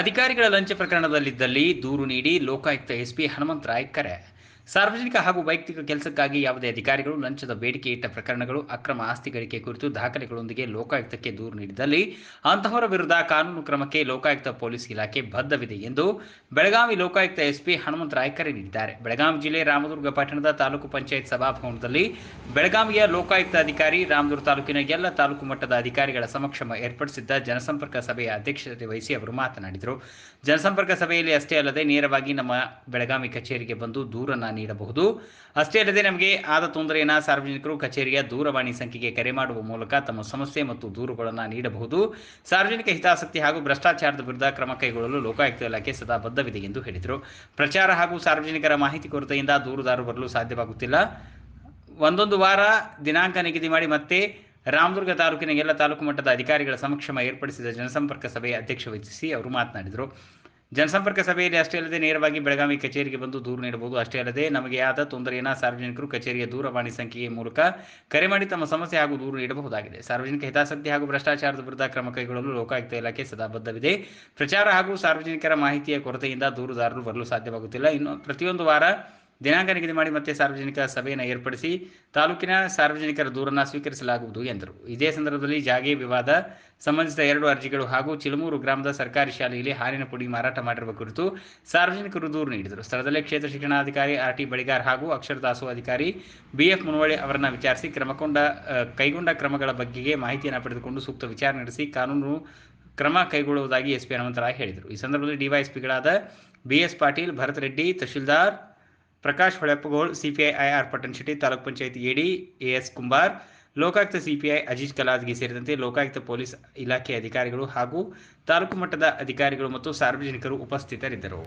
ಅಧಿಕಾರಿಗಳ ಲಂಚ ಪ್ರಕರಣದಲ್ಲಿದ್ದಲ್ಲಿ ದೂರು ನೀಡಿ ಲೋಕಾಯುಕ್ತ ಎಸ್ಪಿ ಹನುಮಂತರಾಯ್ ಕರೆ. ಸಾರ್ವಜನಿಕ ಹಾಗೂ ವೈಯಕ್ತಿಕ ಕೆಲಸಕ್ಕಾಗಿ ಯಾವುದೇ ಅಧಿಕಾರಿಗಳು ಲಂಚದ ಬೇಡಿಕೆ ಇಟ್ಟ ಪ್ರಕರಣಗಳು, ಅಕ್ರಮ ಆಸ್ತಿ ಗಳಿಕೆ ಕುರಿತು ದಾಖಲೆಗಳೊಂದಿಗೆ ಲೋಕಾಯುಕ್ತಕ್ಕೆ ದೂರು ನೀಡಿದಲ್ಲಿ ಅಂತಹವರ ವಿರುದ್ಧ ಕಾನೂನು ಕ್ರಮಕ್ಕೆ ಲೋಕಾಯುಕ್ತ ಪೊಲೀಸ್ ಇಲಾಖೆ ಬದ್ಧವಿದೆ ಎಂದು ಬೆಳಗಾವಿ ಲೋಕಾಯುಕ್ತ ಎಸ್ಪಿ ಹನುಮಂತರಾಯ್ ಕರೆ ನೀಡಿದ್ದಾರೆ. ಬೆಳಗಾವಿ ಜಿಲ್ಲೆ ರಾಮದುರ್ಗ ಪಟ್ಟಣದ ತಾಲೂಕು ಪಂಚಾಯತ್ ಸಭಾಭವನದಲ್ಲಿ ಬೆಳಗಾವಿಯ ಲೋಕಾಯುಕ್ತ ಅಧಿಕಾರಿ, ರಾಮದುರ್ಗ ತಾಲೂಕಿನ ಎಲ್ಲ ತಾಲೂಕು ಮಟ್ಟದ ಅಧಿಕಾರಿಗಳ ಸಮಕ್ಷಮ ಏರ್ಪಡಿಸಿದ್ದ ಜನಸಂಪರ್ಕ ಸಭೆಯ ಅಧ್ಯಕ್ಷತೆ ವಹಿಸಿ ಅವರು ಮಾತನಾಡಿದರು. ಜನಸಂಪರ್ಕ ಸಭೆಯಲ್ಲಿ ಅಷ್ಟೇ ಅಲ್ಲದೆ ನೇರವಾಗಿ ನಮ್ಮ ಬೆಳಗಾವಿ ಕಚೇರಿಗೆ ಬಂದು ದೂರನ್ನು ನೀಡಬಹುದು. ಅಷ್ಟೇ ಅಲ್ಲದೆ ನಮಗೆ ಆದ ತೊಂದರೆಯನ್ನು ಸಾರ್ವಜನಿಕರು ಕಚೇರಿಯ ದೂರವಾಣಿ ಸಂಖ್ಯೆಗೆ ಕರೆ ಮಾಡುವ ಮೂಲಕ ತಮ್ಮ ಸಮಸ್ಯೆ ಮತ್ತು ದೂರುಗಳನ್ನು ನೀಡಬಹುದು. ಸಾರ್ವಜನಿಕ ಹಿತಾಸಕ್ತಿ ಹಾಗೂ ಭ್ರಷ್ಟಾಚಾರದ ವಿರುದ್ಧ ಕ್ರಮ ಕೈಗೊಳ್ಳಲು ಲೋಕಾಯುಕ್ತ ಇಲಾಖೆ ಸದಾ ಬದ್ಧವಿದೆ ಎಂದು ಹೇಳಿದರು. ಪ್ರಚಾರ ಹಾಗೂ ಸಾರ್ವಜನಿಕರ ಮಾಹಿತಿ ಕೊರತೆಯಿಂದ ದೂರುದಾರರು ಬರಲು ಸಾಧ್ಯವಾಗುತ್ತಿಲ್ಲ. ಒಂದೊಂದು ವಾರ ದಿನಾಂಕ ನಿಗದಿ ಮಾಡಿ ಮತ್ತೆ ರಾಮದುರ್ಗ ತಾಲೂಕಿನ ಎಲ್ಲ ತಾಲೂಕು ಮಟ್ಟದ ಅಧಿಕಾರಿಗಳ ಸಮಕ್ಷಮ ಏರ್ಪಡಿಸಿದ ಜನಸಂಪರ್ಕ ಸಭೆಯ ಅಧ್ಯಕ್ಷ ವಹಿಸಿ ಅವರು ಮಾತನಾಡಿದರು. ಜನಸಂಪರ್ಕ ಸಭೆಯಲ್ಲಿ ಅಷ್ಟೇ ಅಲ್ಲದೆ ನೇರವಾಗಿ ಬೆಳಗಾವಿ ಕಚೇರಿಗೆ ಬಂದು ದೂರು ನೀಡಬಹುದು. ಅಷ್ಟೇ ಅಲ್ಲದೆ ನಮಗೆ ಆದ ತೊಂದರೆಯನ್ನು ಸಾರ್ವಜನಿಕರು ಕಚೇರಿಯ ದೂರವಾಣಿ ಸಂಖ್ಯೆಯ ಮೂಲಕ ಕರೆ ಮಾಡಿ ತಮ್ಮ ಸಮಸ್ಯೆ ಹಾಗೂ ದೂರು ನೀಡಬಹುದಾಗಿದೆ. ಸಾರ್ವಜನಿಕ ಹಿತಾಸಕ್ತಿ ಹಾಗೂ ಭ್ರಷ್ಟಾಚಾರದ ವಿರುದ್ಧ ಕ್ರಮ ಕೈಗೊಳ್ಳಲು ಲೋಕಾಯುಕ್ತ ಇಲಾಖೆ ಸದಾ ಬದ್ಧವಿದೆ. ಪ್ರಚಾರ ಹಾಗೂ ಸಾರ್ವಜನಿಕರ ಮಾಹಿತಿಯ ಕೊರತೆಯಿಂದ ದೂರುದಾರರು ಬರಲು ಸಾಧ್ಯವಾಗುತ್ತಿಲ್ಲ. ಇನ್ನು ಪ್ರತಿಯೊಂದು ವಾರ ದಿನಾಂಕ ನಿಗದಿ ಮಾಡಿ ಮತ್ತೆ ಸಾರ್ವಜನಿಕ ಸಭೆಯನ್ನು ಏರ್ಪಡಿಸಿ ತಾಲೂಕಿನ ಸಾರ್ವಜನಿಕರ ದೂರನ್ನು ಸ್ವೀಕರಿಸಲಾಗುವುದು ಎಂದರು. ಇದೇ ಸಂದರ್ಭದಲ್ಲಿ ಜಾಗೆ ವಿವಾದ ಸಂಬಂಧಿಸಿದ 2 ಅರ್ಜಿಗಳು ಹಾಗೂ ಚಿಲಮೂರು ಗ್ರಾಮದ ಸರ್ಕಾರಿ ಶಾಲೆಯಲ್ಲಿ ಹಾಲಿನ ಪುಡಿ ಮಾರಾಟ ಮಾಡಿರುವ ಕುರಿತು ಸಾರ್ವಜನಿಕರು ದೂರು ನೀಡಿದರು. ಸ್ಥಳದಲ್ಲೇ ಕ್ಷೇತ್ರ ಶಿಕ್ಷಣಾಧಿಕಾರಿ ಆರ್.ಟಿ. ಬಳಿಗಾರ್ ಹಾಗೂ ಅಕ್ಷರ ದಾಸೋಹ ಅಧಿಕಾರಿ ಬಿ.ಎಫ್. ಮುನವಳ್ಳಿ ಅವರನ್ನು ವಿಚಾರಿಸಿ ಕೈಗೊಂಡ ಕ್ರಮಗಳ ಬಗ್ಗೆ ಮಾಹಿತಿಯನ್ನು ಪಡೆದುಕೊಂಡು ಸೂಕ್ತ ವಿಚಾರಣೆ ನಡೆಸಿ ಕಾನೂನು ಕ್ರಮ ಕೈಗೊಳ್ಳುವುದಾಗಿ ಎಸ್ಪಿ ಹನುಮಂತರಾಯ್ ಹೇಳಿದರು. ಈ ಸಂದರ್ಭದಲ್ಲಿ ಡಿವೈಎಸ್ಪಿಗಳಾದ ಬಿ.ಎಸ್. ಪಾಟೀಲ್, ಭರತ್ ರೆಡ್ಡಿ, ತಹಶೀಲ್ದಾರ್ ಪ್ರಕಾಶ್ ಹೊಳೆಪ್ಪಗೋಳ್, ಸಿಪಿಐ ಐ.ಆರ್. ಪಟ್ಟಣಶೆಟ್ಟಿ, ತಾಲೂಕು ಪಂಚಾಯತ್ ಎಡಿ ಎ.ಎಸ್. ಕುಂಬಾರ್, ಲೋಕಾಯುಕ್ತ ಸಿಪಿಐ ಅಜೀಜ್ ಕಲಾದಗಿ ಸೇರಿದಂತೆ ಲೋಕಾಯುಕ್ತ ಪೊಲೀಸ್ ಇಲಾಖೆ ಅಧಿಕಾರಿಗಳು ಹಾಗೂ ತಾಲೂಕು ಮಟ್ಟದ ಅಧಿಕಾರಿಗಳು ಮತ್ತು ಸಾರ್ವಜನಿಕರು ಉಪಸ್ಥಿತರಿದ್ದರು.